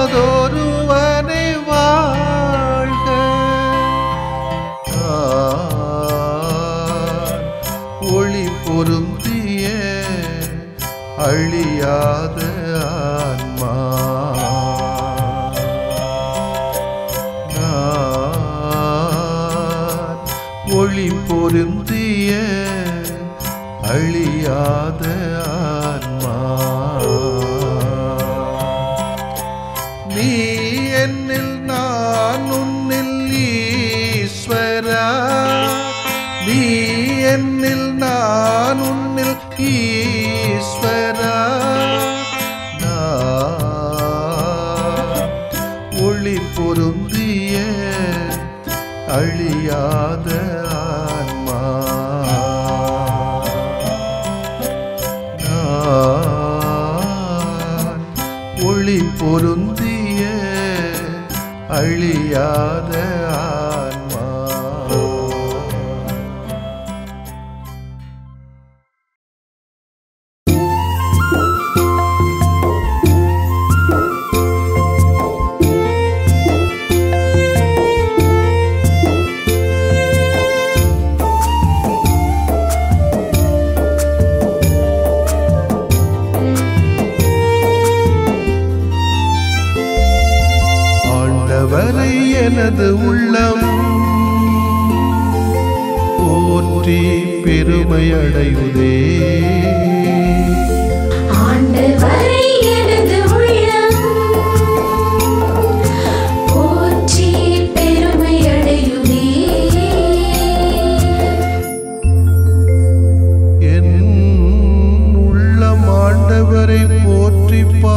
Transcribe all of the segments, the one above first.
நீங்காதொருவனை வாழ்க ஒளி பொருந்திய அழியாத ஆன்மா ஒளி பொருந்திய அழியாத ஆன்மா நீ என்னில் நான் உன்னில் ஈஸ்வரா நீ என்னில் நான் உன்னில் ஈஸ்வரா ஒளி பொருந்திய அழியாத ஆன்மா ஒளி பொருந்திய அழியாத ஆன்மா ஆண்டவரை எனது உள்ளம் போற்றி பெருமையடையுதே ஆண்டவரை எனது உள்ளம் போற்றி பெருமையடையுதே என் உள்ளம் ஆண்டவரை போற்றி பாடுகின்றது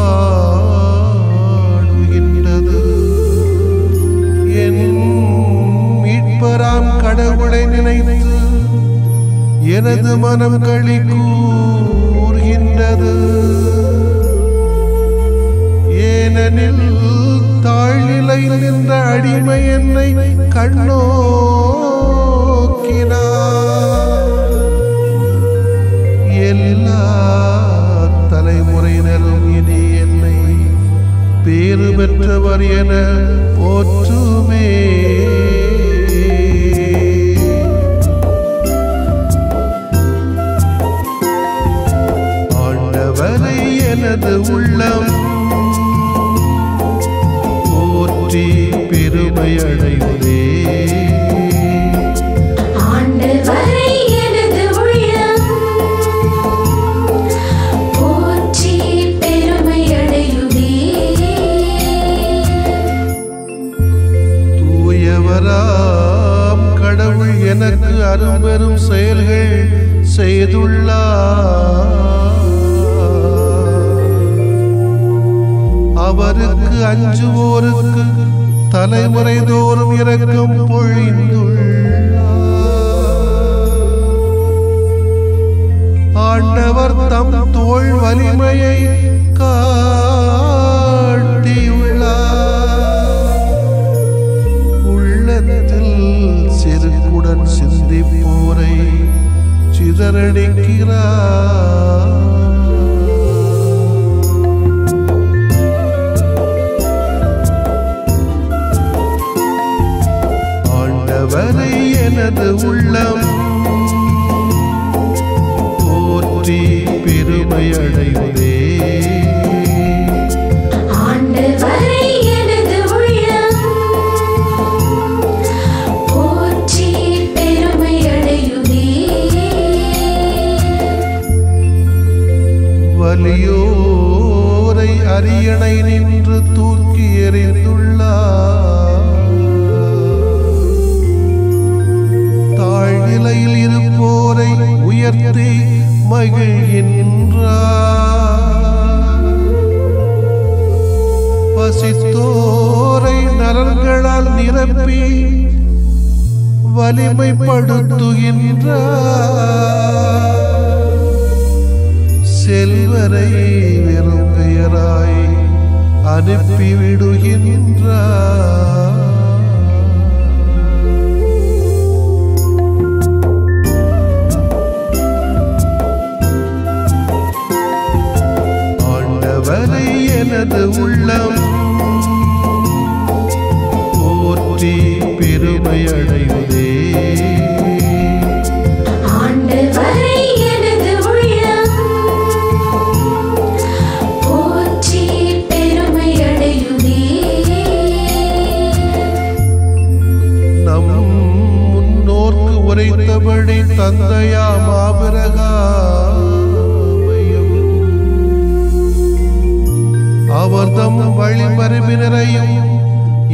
என் மீட்பராம் கடவுளை நினைத்து எனது மனம் களி கூர்கின்றது ஏனெனில் தாழ்நிலையில் நின்ற அடிமை என்னை கண்ணோக்கினார் எல்லா தலைமுறையினரும் இனி என்னை பேறு பெற்றவர் என போற்றுமே ஆண்டவரை எனது உள்ளம் போற்றி பெருமையடையுதே ஆண்டவரை எனது உள்ளம் போற்றி பெருமையடையுதே தூயவராம் கடவுள் எனக்கு அரும்பெரும் செயல்கள் செய்துள்ளார் அவருக்கு அஞ்சுவோருக்கு தலைமுறை தோறும் இரக்கம் பொழிந்துள்ளார் ஆண்டவர் தம் தோள் வலிமையை காட்டியுள்ளார் உள்ளத்தில் செருக்குடன் சிந்திப்போரை சிதறடிக்கிறார் ஆண்டவரை எனது உள்ளம் போற்றி பெருமையடையுதே ஆண்டவரை எனது உள்ளம் போற்றி பெருமையடையுதே வலியோரை அரியணை நின்று தூக்கி எறிந்துள்ளார் தாழ்நிலையில் இருப்போரை உயர்த்தி மகிழ்கின்றார் பசித்தோரை நலன்களால் நிரப்பி வலிமைப்படுத்துகின்றார் செல்வரை வெறும் பெயராய் அனுப்பிவிடுகின்றார் ஆண்டவரை எனது உள்ளம் போற்றி பெருமை அடையுதே. ஆண்டவரை எனது உள்ளம் போற்றி பெருமை அடையுதே. நம் முன்னோர்க்கு உரைத்தபடி தந்தையாம் ஆபிரகாமையும் அவர்தம் வழிமரபினரையும்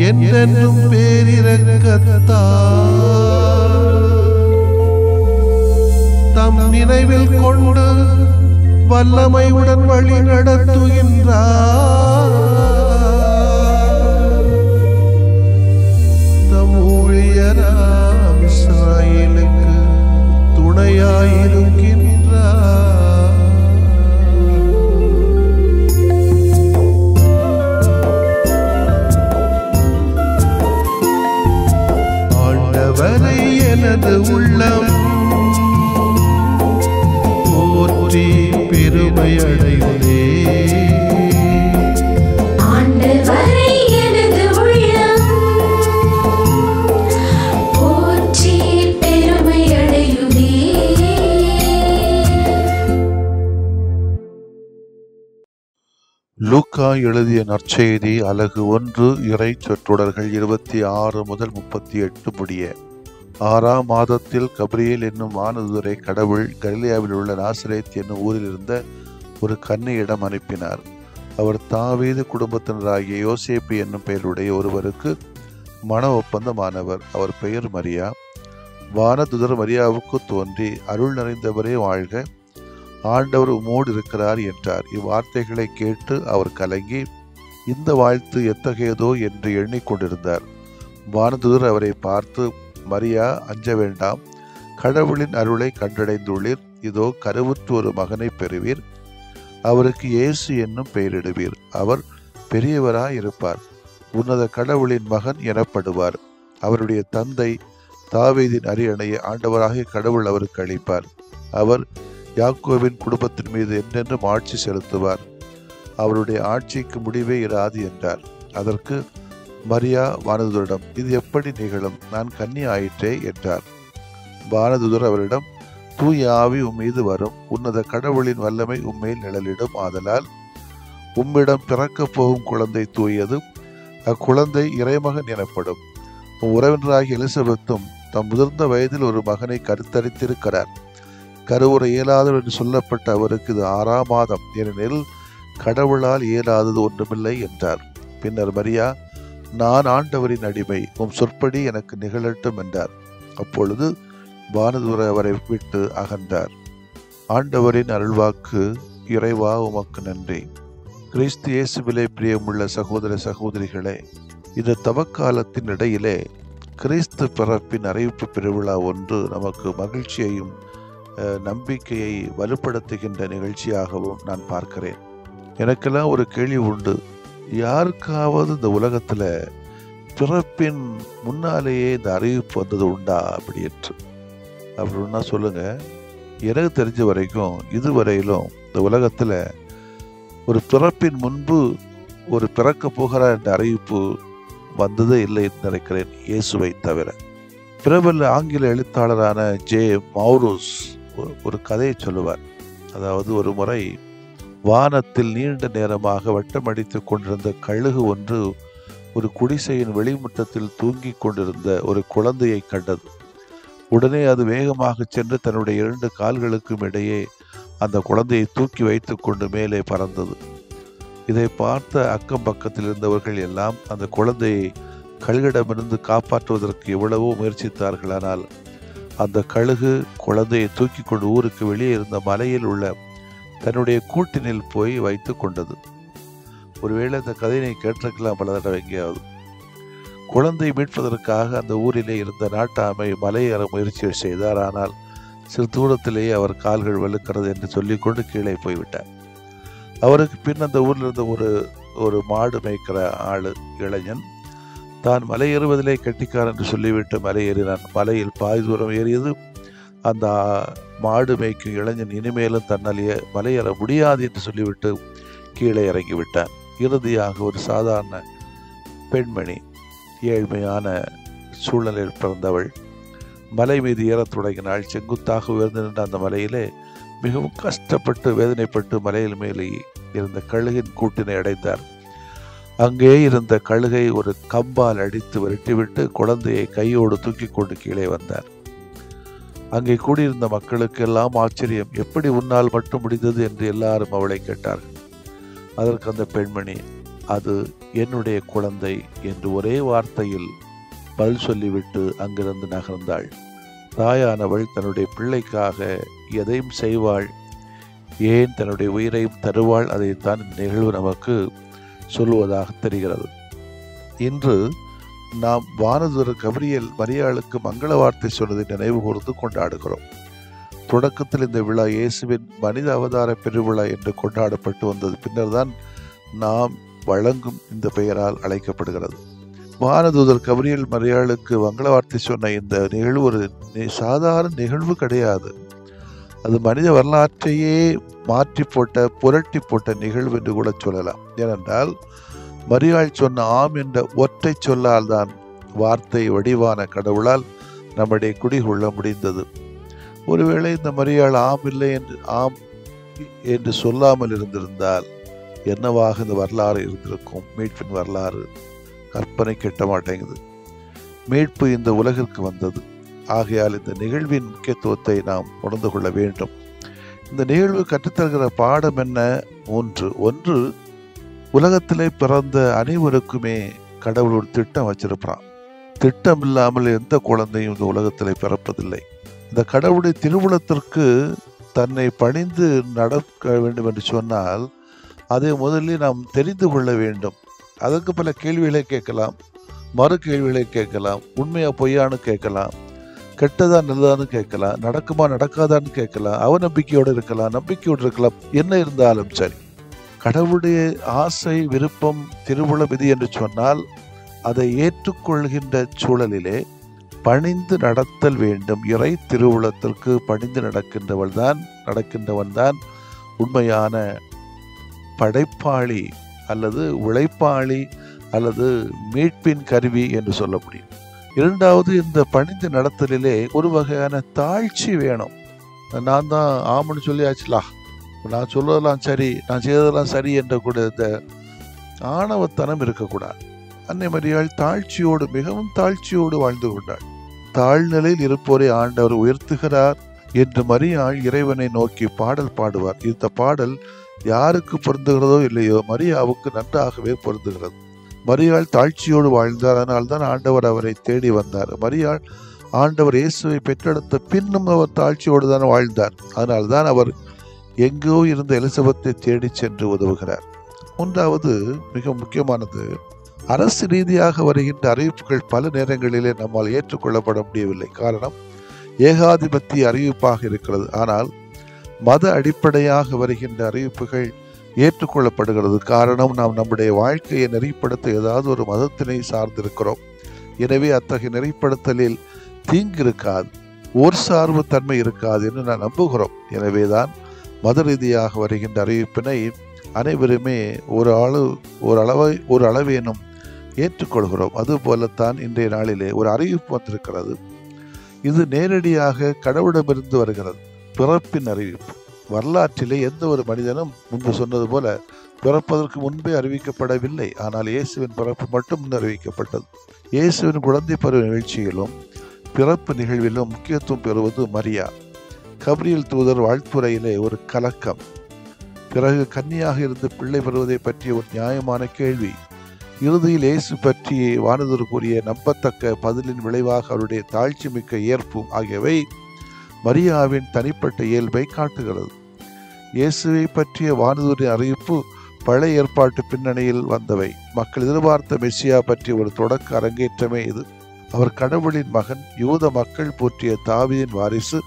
என்றென்றும் பேரிரக்கத்தால் தம் நினைவில் கொண்டு வல்லமையுடன் வழி நடத்துகின்றார். தம் ஊழியராம் இஸ்ராயேலுக்கு துணையாயிருக்கின்றார். ஆண்டவரை எனது உள்ளம் போற்றி பெருமை அடையுதே. ஆண்டவரை எனது உள்ளம் போற்றி பெருமை அடையுதே. லூக்கா எழுதிய நற்செய்தி அலகு 1 இறை சொற்றொடர்கள் 26 முதல் 38 முடிய. 6ஆம் மாதத்தில் கபிரியேல் என்னும் வானதூதரை கடவுள் கலிலேயாவில் உள்ள நாசரேத் என்னும் ஊரில் இருந்த ஒரு கன்னியிடம் அனுப்பினார். அவர் தாவீது குடும்பத்தினராகிய யோசேப்பு என்னும் பெயருடைய ஒருவருக்கு மன ஒப்பந்தமானவர். அவர் பெயர் மரியா. வானதூதர் மரியாவுக்கு தோன்றி, அருள் நிறைந்தவரே வாழ்க, ஆண்டவர் உம்மோடு இருக்கிறார் என்றார். இவ்வார்த்தைகளை கேட்டு அவர் கலங்கி, இந்த வாழ்த்து எத்தகையதோ என்று எண்ணிக்கொண்டிருந்தார். வானதூதர் அவரை பார்த்து, மரியா, அஞ்ச வேண்டாம், கடவுளின் அருளை கண்டடைந்துள்ளீர். இதோ கருவுற்று ஒரு மகனை பெறுவீர். அவருக்கு இயேசு என்னும் பெயரிடுவீர். அவர் பெரியவராயிருப்பார். உன்னத கடவுளின் மகன் எனப்படுவார். அவருடைய தந்தை தாவீதின் அரியணையை ஆண்டவராகிய கடவுள் அவருக்கு அளிப்பார். அவர் யாக்கோபின் குடும்பத்தின் மீது என்றென்றும் ஆட்சி செலுத்துவார். அவருடைய ஆட்சிக்கு முடிவே இராது என்றார். அதற்கு மரியா வானதூதரிடம், இது எப்படி நிகழும்? நான் கன்னி ஆயிற்றே என்றார். வானதூதர் அவரிடம், தூய ஆவி உம்மீது வரும், உன்னத கடவுளின் வல்லமை உம்மேல் நிழலிடும். ஆதலால் உம்மிடம் பிறக்கப் போகும் குழந்தை தூயது. அக்குழந்தை இறைமகன் எனப்படும். உறவினராகிய எலிசபெத்தும் தம் முதிர்ந்த வயதில் ஒரு மகனை கருத்தரித்திருக்கிறார். கருவுற இயலாதவர் என்று சொல்லப்பட்ட அவருக்கு இது 6ஆம் மாதம், ஏனெனில் கடவுளால் இயலாதது ஒன்றுமில்லை என்றார். பின்னர் மரியா, நான் ஆண்டவரின் அடிமை, உம் சொற்படி எனக்கு நிகழட்டும் என்றார். அப்பொழுது வானதூதர் அவரை விட்டு அகன்றார். ஆண்டவரின் அருள்வாக்கு. இறைவா, உமக்கு நன்றி. கிறிஸ்து இயேசுவிலே பிரியமுள்ள சகோதர சகோதரிகளே, இந்த தவக்காலத்தின் இடையிலே கிறிஸ்து பிறப்பின் அறிவிப்பு பெருவிழா ஒன்று நமக்கு மகிழ்ச்சியையும் நம்பிக்கையை வலுப்படுத்துகின்ற நிகழ்ச்சியாகவும் நான் பார்க்கிறேன். எனக்கெல்லாம் ஒரு கேள்வி உண்டு. யாருக்காவது இந்த உலகத்துல பிறப்பின் முன்னாலேயே இந்த அறிவிப்பு வந்தது உண்டா அப்படின்னா சொல்லுங்க. எனக்கு தெரிஞ்ச வரைக்கும் இதுவரையிலும் இந்த உலகத்துல ஒரு பிறப்பின் முன்பு ஒரு பிறக்க போகிறார் என்ற அறிவிப்பு வந்ததே இல்லை என்று நினைக்கிறேன், இயேசுவை தவிர. பிரபல ஆங்கில எழுத்தாளரான ஜே மௌரூஸ் ஒரு கதையை சொல்லுவார். அதாவது, ஒரு முறை வானத்தில் நீண்ட நேரமாக வட்டமடித்து கொண்டிருந்த கழுகு ஒன்று ஒரு குடிசையின் வெளிமுற்றத்தில் தூங்கிக் கொண்டிருந்த ஒரு குழந்தையை கண்டது. உடனே அது வேகமாக சென்று தன்னுடைய 2 கால்களுக்கும் இடையே அந்த குழந்தையை தூக்கி வைத்து கொண்டு மேலே பறந்தது. இதை பார்த்த அக்கம் பக்கத்தில் இருந்தவர்கள் எல்லாம் அந்த குழந்தையை கழுகிடமிருந்து காப்பாற்றுவதற்கு எவ்வளவோ முயற்சித்தார்கள். ஆனால் அந்த கழுகு குழந்தையை தூக்கி கொண்டு ஊருக்கு வெளியே இருந்த மலையில் உள்ள தன்னுடைய கூட்டினில் போய் வைத்து கொண்டது. ஒருவேளை இந்த கதையை கேட்டிருக்கலாம் பல தடவை எங்கேயாவது. குழந்தை மீட்பதற்காக அந்த ஊரிலே இருந்த நாட்டாமை மலையேற முயற்சி செய்தார். ஆனால் சிறு தூரத்திலேயே அவர் கால்கள் வலுக்கிறது என்று சொல்லிக்கொண்டு கீழே போய்விட்டார். அவருக்கு பின் அந்த ஊரில் இருந்த ஒரு மாடு மேய்க்கிற இளைஞன் தான் மலையேறுவதிலே கெட்டிக்காரன் என்று சொல்லிவிட்டு மலையேறினான். மலையில் பாதி தூரம் ஏறியது. அந்த மாடு மேய்க்கும் இளைஞன் இனிமேலும் தன்னால் மலையேற முடியாது என்று சொல்லிவிட்டு கீழே இறங்கிவிட்டான். இறுதியாக ஒரு சாதாரண பெண்மணி, ஏழ்மையான சூழலில் பிறந்தவள், மலை மீது ஏறத் தொடங்கினாள். செங்குத்தாக உயர்ந்து நின்ற அந்த மலையிலே மிகவும் கஷ்டப்பட்டு வேதனைப்பட்டு மலையில் மேலே இருந்த கழுகின் கூட்டினை அடைந்தார். அங்கே இருந்த கழுகை ஒரு கம்பால் அடித்து விரட்டிவிட்டு குழந்தையை கையோடு தூக்கி கொண்டு கீழே வந்தார். அங்கே கூடியிருந்த மக்களுக்கு எல்லாம் ஆச்சரியம். எப்படி உன்னால் மட்டும் முடிந்தது என்று எல்லாரும் அவளை கேட்டார்கள். அதற்கு அந்த பெண்மணி, அது என்னுடைய குழந்தை என்று ஒரே வார்த்தையில் பதில் சொல்லிவிட்டு அங்கிருந்து நகர்ந்தாள். தாயானவள் தன்னுடைய பிள்ளைக்காக எதையும் செய்வாள், ஏன் தன்னுடைய உயிரையும் தருவாள். அதைத்தான் இந்த நிகழ்வு நமக்கு சொல்லுவதாக தெரிகிறது. இன்று நாம் வானதூதர் கபிரியேல் மரியாளுக்கு மங்கள வார்த்தை சொன்னதை நினைவு கூர்ந்து கொண்டாடுகிறோம். தொடக்கத்தில் இந்த விழா இயேசுவின் மனித அவதார பெருவிழா என்று கொண்டாடப்பட்டு வந்தது. பின்னர் தான் நாம் வழங்கும் இந்த பெயரால் அழைக்கப்படுகிறது. வானதூதர் கபிரியேல் மரியாளுக்கு மங்கள வார்த்தை சொன்ன இந்த நிகழ்வு ஒரு சாதாரண நிகழ்வு கிடையாது. அது மனித வரலாற்றையே மாற்றி போட்ட, புரட்டி போட்ட நிகழ்வு என்று கூட சொல்லலாம். ஏனென்றால் மரியாள் சொன்ன ஆம் என்ற ஒற்றை சொல்லால் தான் வார்த்தை வடிவான கடவுளால் நம்முடைய குடிகொள்ள முடிந்தது. ஒருவேளை இந்த மரியாள் ஆம் இல்லை என்று சொல்லாமல் இருந்திருந்தால் என்னவாக இந்த வரலாறு இருந்திருக்கும்? மீட்பின் வரலாறு கற்பனை கெட்ட மாட்டேங்குது. மீட்பு இந்த உலகிற்கு வந்தது. ஆகையால் இந்த நிகழ்வின் முக்கியத்துவத்தை நாம் உணர்ந்து கொள்ள வேண்டும். இந்த நிகழ்வு கற்றுத்தருகிற பாடம் என்ன? ஒன்று, உலகத்திலே பிறந்த அனைவருக்குமே கடவுள் ஒரு திட்டம் வச்சிருப்பான். திட்டம் இல்லாமல் எந்த குழந்தையும் இந்த உலகத்திலே பிறப்பதில்லை. இந்த கடவுளுடைய திருவுளத்திற்கு தன்னை பணிந்து நடக்க வேண்டும் என்று சொன்னால் அதை முதலில் நாம் தெரிந்து கொள்ள வேண்டும். அதற்கு பல கேள்விகளை கேட்கலாம், மறு கேள்விகளை கேட்கலாம், உண்மையா பொய்யான்னு கேட்கலாம், கெட்டதா நல்லதான்னு கேட்கலாம், நடக்குமா நடக்காதான்னு கேட்கலாம், அவநம்பிக்கையோடு இருக்கலாம், நம்பிக்கையோடு இருக்கலாம். என்ன இருந்தாலும் சரி, கடவுளுடைய ஆசை, விருப்பம், திருவுளம் இது என்று சொன்னால் அதை ஏற்றுக்கொள்கின்ற சூழலிலே பணிந்து நடத்தல் வேண்டும். இறை திருவுளத்திற்கு பணிந்து நடக்கின்றவன் தான் உண்மையான படைப்பாளி அல்லது உழைப்பாளி அல்லது மீட்பின் கருவி என்று சொல்ல முடியும். இரண்டாவது, இந்த பணிந்து நடத்தலிலே ஒரு வகையான தாழ்ச்சி வேணும். நான் தான் ஆமன்னு சொல்லியாச்சுலா, நான் சொல்வதெல்லாம் சரி, நான் செய்ததெல்லாம் சரி என்ற கூட இந்த ஆணவத்தனம் இருக்கக்கூடாது. அன்னை மரியாள் தாழ்ச்சியோடு, மிகவும் தாழ்ச்சியோடு வாழ்ந்து கொண்டாள். தாழ்நிலையில் இருப்போரை ஆண்டவர் உயர்த்துகிறார் என்று மரியாள் இறைவனை நோக்கி பாடல் பாடுவார். இந்த பாடல் யாருக்கு பொருந்துகிறதோ இல்லையோ மரியாவுக்கு நன்றாகவே பொருந்துகிறது. மரியாள் தாழ்ச்சியோடு வாழ்ந்தார். அதனால்தான் ஆண்டவர் அவரை தேடி வந்தார். மரியாள் ஆண்டவர் இயேசுவை பெற்றெடுத்த பின்னும் அவர் தாழ்ச்சியோடு தான் வாழ்ந்தார். அதனால்தான் அவர் எங்கோ இருந்த எலிசபெத்தை தேடி சென்று உதவுகிறார். மூன்றாவது, மிக முக்கியமானது, அரசு ரீதியாக வருகின்ற அறிவிப்புகள் பல நேரங்களிலே நம்மால் ஏற்றுக்கொள்ளப்பட முடியவில்லை. காரணம், ஏகாதிபத்திய அறிவிப்பாக இருக்கிறது. ஆனால் மத அடிப்படையாக வருகின்ற அறிவிப்புகள் ஏற்றுக்கொள்ளப்படுகிறது. காரணம், நாம் நம்முடைய வாழ்க்கையை நெறிப்படுத்த ஏதாவது ஒரு மதத்தினை சார்ந்திருக்கிறோம். எனவே அத்தகைய நெறிப்படுத்தலில் தீங்கு இருக்காது, ஓர் சார்பு தன்மை இருக்காது என்று நான் நம்புகிறோம். எனவேதான் மத ரீதியாக வருகின்ற அறிவிப்பினை அனைவருமே ஒரு அளவேனும் ஏற்றுக்கொள்கிறோம். அதுபோலத்தான் இன்றைய நாளிலே ஒரு அறிவிப்பு வந்திருக்கிறது. இது நேரடியாக கடவுளிடமிருந்து வருகிறது. பிறப்பின் அறிவிப்பு. வரலாற்றிலே எந்த ஒரு மனிதனும் முன்பு சொன்னது போல பிறப்பதற்கு முன்பே அறிவிக்கப்படவில்லை. ஆனால் இயேசுவின் பிறப்பு மட்டும் முன் அறிவிக்கப்பட்டது. இயேசுவின் குழந்தை பருவ நிகழ்ச்சியிலும் பிறப்பு நிகழ்விலும் முக்கியத்துவம் பெறுவது மரியா. கபிரியேல் தூதர் வாழ்த்துறையிலே ஒரு கலக்கம், பிறகு கன்னியாக இருந்து பிள்ளை பெறுவதை பற்றிய ஒரு நியாயமான கேள்வி, இறுதியில் இயேசு பற்றி வானதூதர் கூறிய நம்பத்தக்க பதிலின் விளைவாக அவருடைய தாழ்ச்சி மிக்க ஏற்பும் ஆகியவை மரியாவின் தனிப்பட்ட இயல்பை காட்டுகிறது. இயேசுவை பற்றிய வானதூரின் அறிவிப்பு பழைய ஏற்பாட்டு பின்னணியில் வந்தவை. மக்கள் எதிர்பார்த்த மெசியா பற்றிய ஒரு தொடக்க அரங்கேற்றமே இது. அவர் கடவுளின் மகன், யூத மக்கள் போற்றிய தாவீதின் வாரிசு,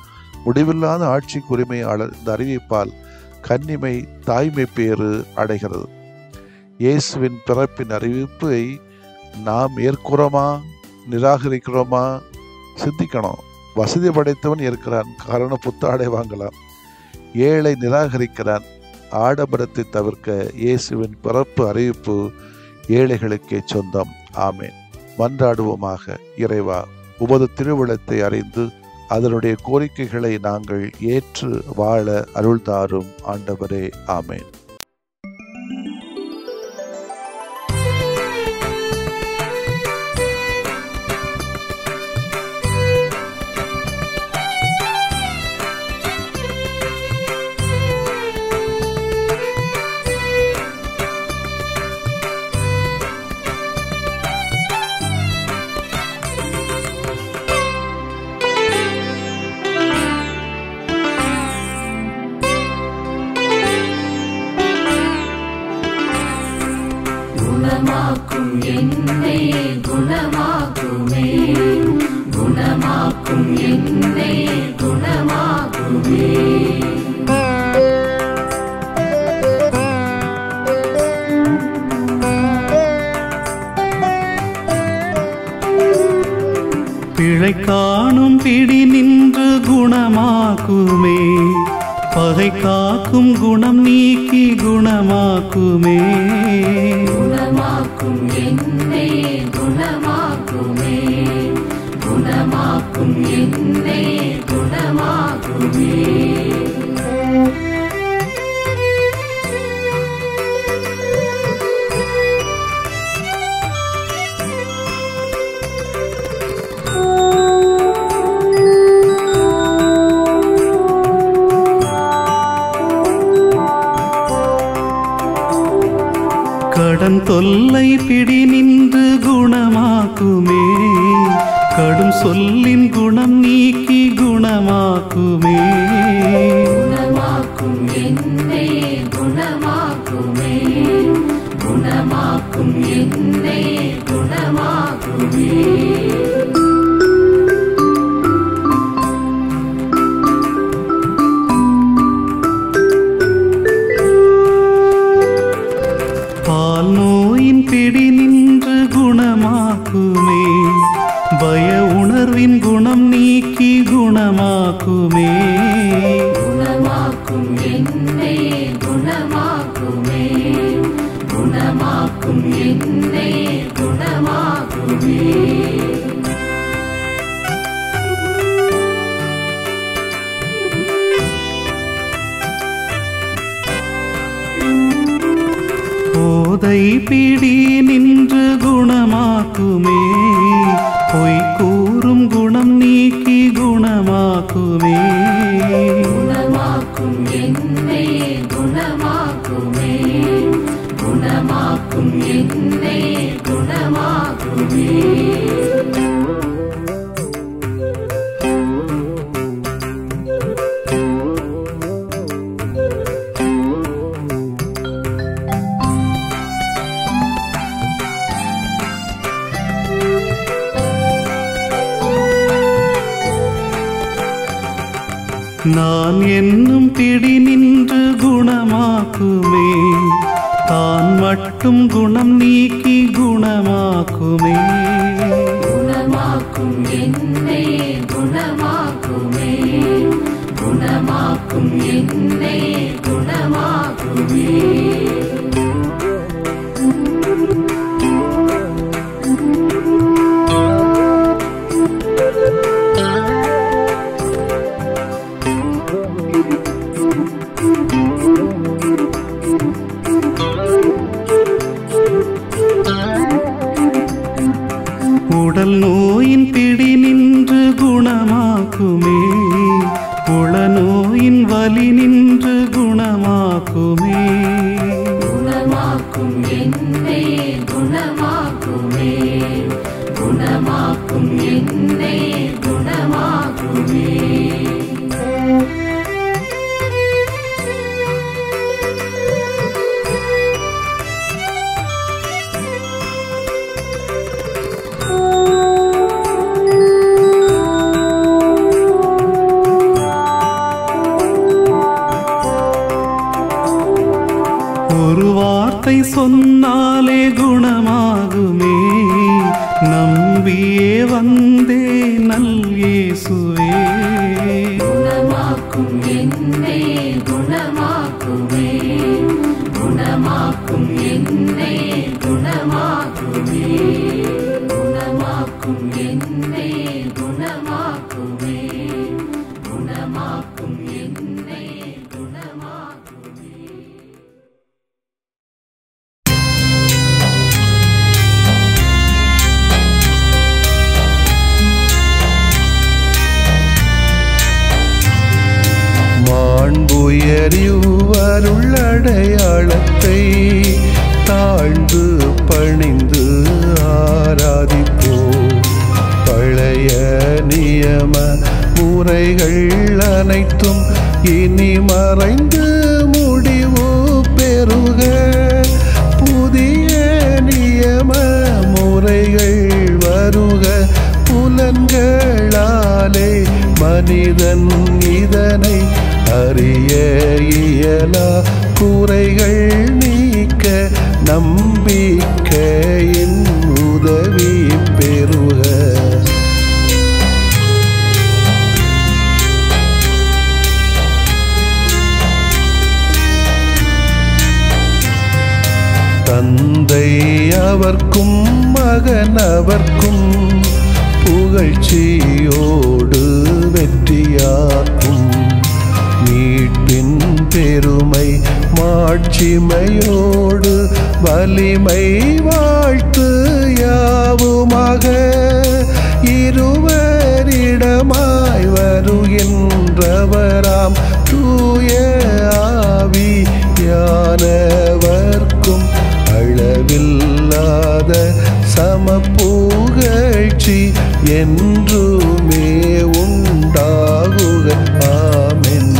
முடிவில்லாத ஆட்சிக்கு உரிமையாளர். இந்த அறிவிப்பால் கன்னிமை, தாய்மை பேறு அடைகிறது. இயேசுவின் பிறப்பின் அறிவிப்பை நாம் ஏற்கிறோமா, நிராகரிக்கிறோமா? சிந்திக்கணும். வசதி படைத்தவன் இருக்கிறான், காரணம் புத்தாடை வாங்கலாம். ஏழை நிராகரிக்கிறான், ஆடம்பரத்தை தவிர்க்க இயேசுவின் பிறப்பு அறிவிப்பு ஏழைகளுக்கே சொந்தம். ஆமேன். மன்றாடுவோமாக. இறைவா, உமது திருவுளத்தை அறிந்து அதனுடைய கோரிக்கைகளை நாங்கள் ஏற்று வாழ அருள்தாரும் ஆண்டவரே. ஆமேன். குணமாக்கும் என்னை குணமாக்குமே, குணமாக்கும் என்னை குணமாக்குமே. பிழை காணும் பிடி நின்று குணமாக்குமே, பகை காக்கும் குணம் நீக்கி குணமாக்குமே. குணமாக்கும் என்னை குணமாக்குமே, குணமாக்கும் என்னை குணமாக்குமே. கடன் தொல்லை பிடி நின்று குணமாக்குமே, கடும் சொல்லின் குணம் நீக்கி குணமாக்குமே. குணமாக்கும் என்னை குணமாக்குமே, குணமாக்கும் என்னை குணமாக்குமே. பால் நோயின் பிடி நின்று குணமாக்குமே, பய உணர்வின் குணம் நீக்கி குணமாக்குமே. குணமாக்கும் என்னை குணமாக்குமே, குணமாக்கும் என்னை குணமாக்குமே. போதை பிடி நின்று குணமாக்குமே, பொய் கூறும் குணம் நீக்கி குணமாக்குமே. குணமாக்கும் என்னை குணமாக்குமே, குணமாக்கும் என்னை குணமாக்குமே. நான் என்னும் பிடி நின்று குணமாக்குமே, தான் மட்டும் குணம் நீக்கி குணமாக்குமே. குணமாக்கும் என்னை குணமாக்குமே, குணமாக்கும் என்னை குணமாக்குமே. உடல் நோயின் பிடி நின்று குணமாக்குமே, உள நோயின் வலி நின்று குணமாக்குமே. குணமாக்கும் என்னை குணமாக்குமே, குணமாக்கும் என்னை குணமாக்குமே. ஒரு வார்த்தை சொன்னாலே குணமாகுமே, நம்பியே வந்தே நல் இயேசுவே. குணமாக்கும் என்னை குணமாக்குமே, தூயறிவருள்ளடையாளத்தை தாழ்ந்து பணிந்து ஆராதிப்போம். பழைய நியம முறைகள் அனைத்தும் இனி மறைந்து முடிவு பெறுக. புதிய நியம முறைகள் வருக. புலன்களாலே மனிதன் இதனை அறிய இயலா. குறைகள் நீக்க நம்பிக்கையின் உதவி பெறுக. தந்தை அவர்க்கும் மகன் அவர்க்கும் புகழ்ச்சியோடு வெற்றியாக்கும். மீட்பின் பெருமை மாட்சிமையோடு வலிமை வாழ்த்து யாவுமாக. இருவரிடமாய் வருகின்றவராம் தூய ஆவியானவர்க்கும் அளவில்லாத சமப்புகழ்ச்சி என்றுமே உண்டாகுக. ஆமென்.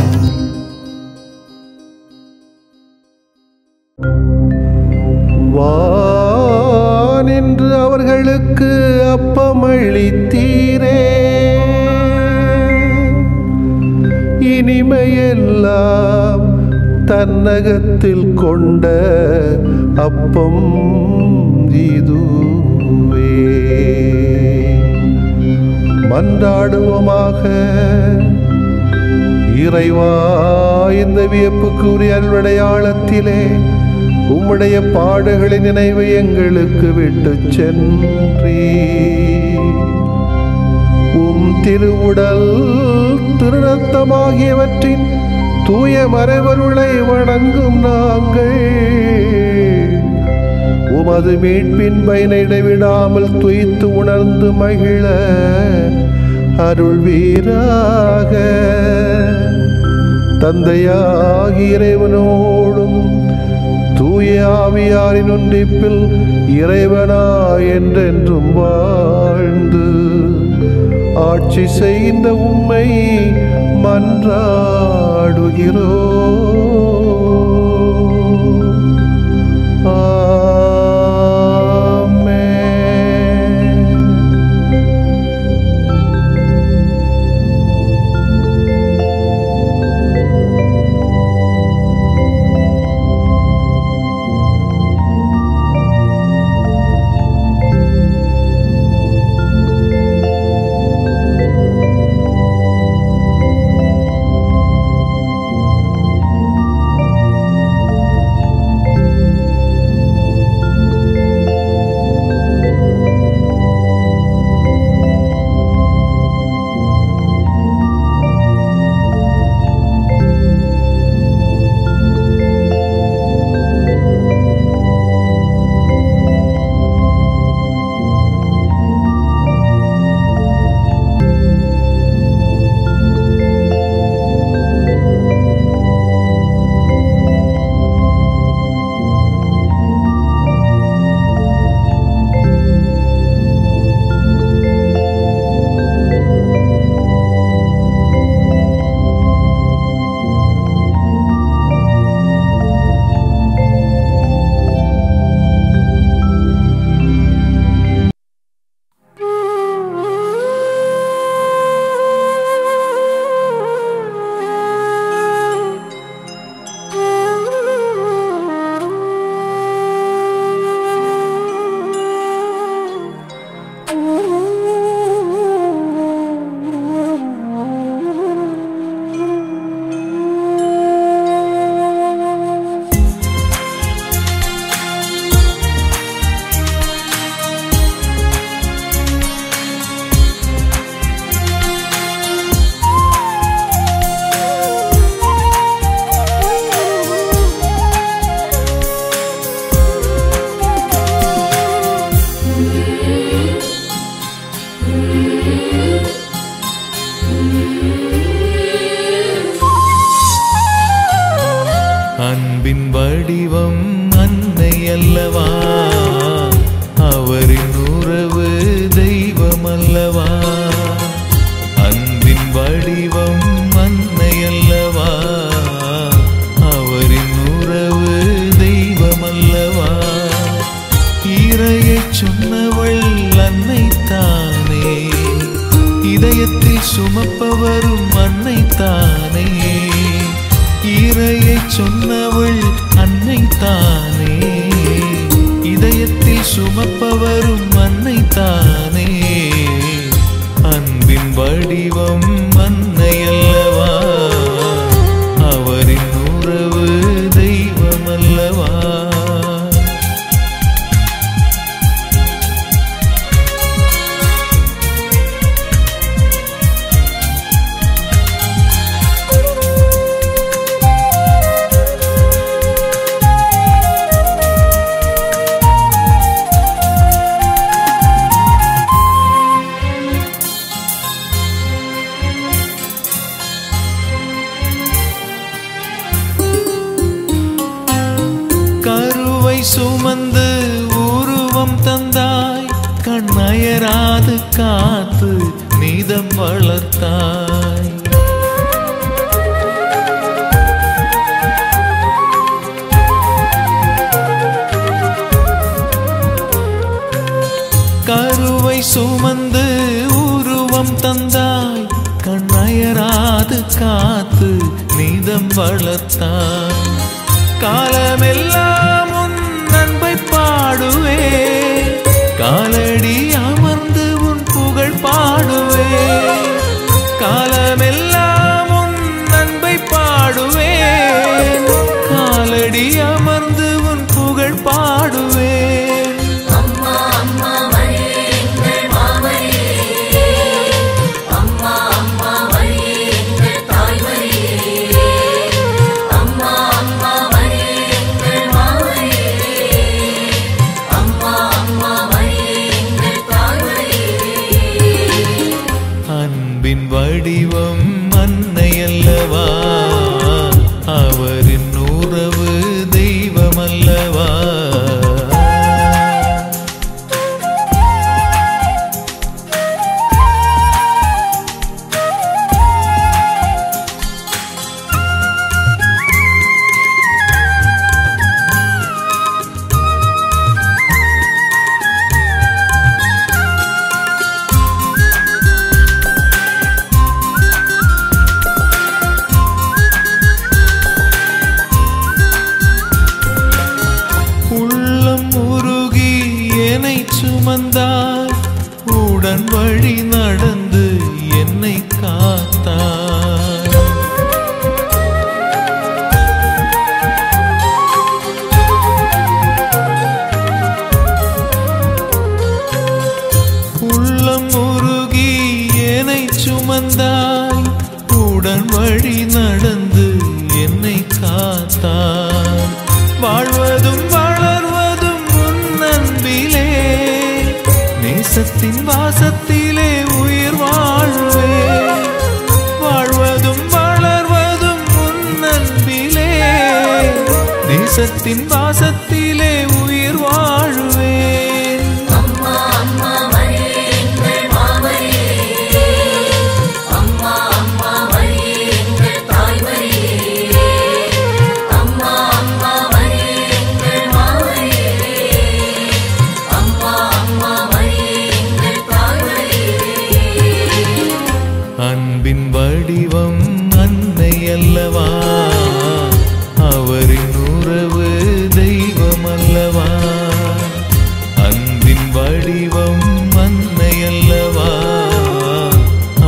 வானின்று அவர்களுக்கு அப்பமளித்தீரே, இனிமையெல்லாம் தன்னகத்தில் கொண்ட அப்பம் இதுவே. மன்றாடுவோமாக. இறைவா, இந்த வியப்புக்குரிய அருளடையாளத்திலே உம்முடைய பாடுகளின் நினைவை எங்களுக்கு விட்டு சென்றீ. உம் திருவுடல் திருரத்தமாகியவற்றின் தூய மறைவருளை வணங்கும் நாங்கள் உமது மீட்பின் பயனை இடைவிடாமல் துய்த்து உணர்ந்து மகிழ அருள்வீராக. தந்தையாகிய இறைவனோடும் தூய ஆவியாரின் ஒன்றிப்பில் இறைவனா என்றென்றும் வாழ்ந்து ஆட்சி செய்கின்ற உம்மை மன்றாடுகிறோம். அவரின் உறவு தெய்வமல்லவா, அன்பின் வடிவம் அன்னை அல்லவா, அவரின் உறவு தெய்வமல்லவா. இறையை சொன்னவள் அன்னை தானே, இதயத்தில் சுமப்பவரும் அன்னை தானே. இறையை சொன்னவள் அன்னை தானே, இதயத்தில் சுமப்பவரும் அன்னை தானே. அன்பின் வடிவம் அன்னை அல்லவா, அவரின் உறவு தெய்வமல்லவா. கருவை சுமந்து உருவம் தந்தாய், கண்ணயராது காத்து நீதம் வளர்த்தாய். கருவை சுமந்து உருவம் தந்தாய், கண்ணயராது காத்து நீதம் வளர்த்தாய். காலமெல்லாம் உன் அன்பை பாடுவே, காலடி அமர்ந்து உன் புகழ் பாடுவே. காலமெல்லாம் உன் அன்பை பாடுவே, காலடி அமர்ந்து உன் புகழ் பாடுவே. அன்பின் வடிவம் அன்னை அல்லவா, அவரின் உறவு தெய்வமல்லவா. சுமந்தாய், உடன் வழி நடந்து என்னை காத்தாய். உள்ளம் உருகி என்னை சுமந்தாய், உடன் வழி நடந்து என்னை காத்தாய். வாழ்வதும் வளர்வதும் உன் அன்பிலே, நேசத்தின் வாசத்திலே உயிர் வாழ்வே. வாழ்வதும் வளர்வதும் உன் அன்பிலே, நேசத்தின் வாசத்திலே உயிர் வாழ்வே. அன்பின் வடிவம் அன்னை அல்லவா, அவரின் உறவு தெய்வமல்லவா. அன்பின் வடிவம் அன்னை அல்லவா,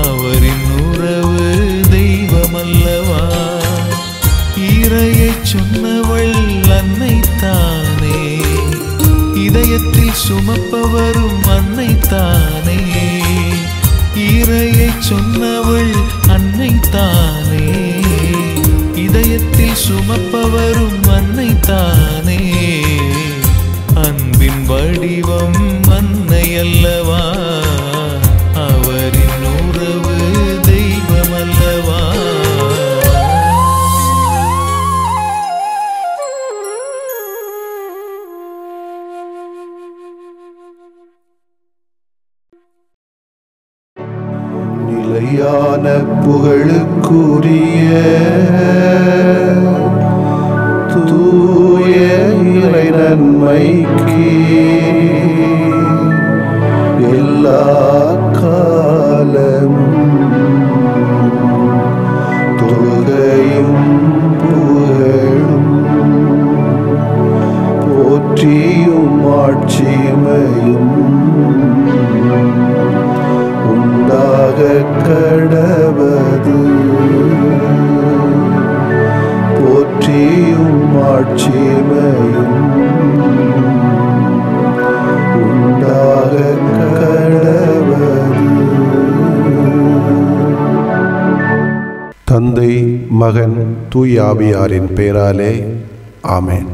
அவரின் உறவு தெய்வமல்லவா. இறையை சொன்னவள் அன்னை தானே, இதயத்தில் சுமப்பவரும் அன்னை தானே. இறையை சொன்னவள் அன்னை தானே, இதயத்தில் சுமப்பவரும் அன்னை தானே. அன்பின் வடிவம் அன்னை அல்லவா, அவரின் உறவு தெய்வமல்லவா. மெய்யான புகழுக்குரிய தூய இறை நன்மைக்கு எல்லா காலமும் தொழுகையும் புகழும் போற்றியும் ஆட்சிமையும் உண்டாக கடவது. போற்றியும் ஆட்சிமையும் உண்டாக கடவது. தந்தை, மகன், தூய ஆவியாரின் பெயராலே ஆமென்.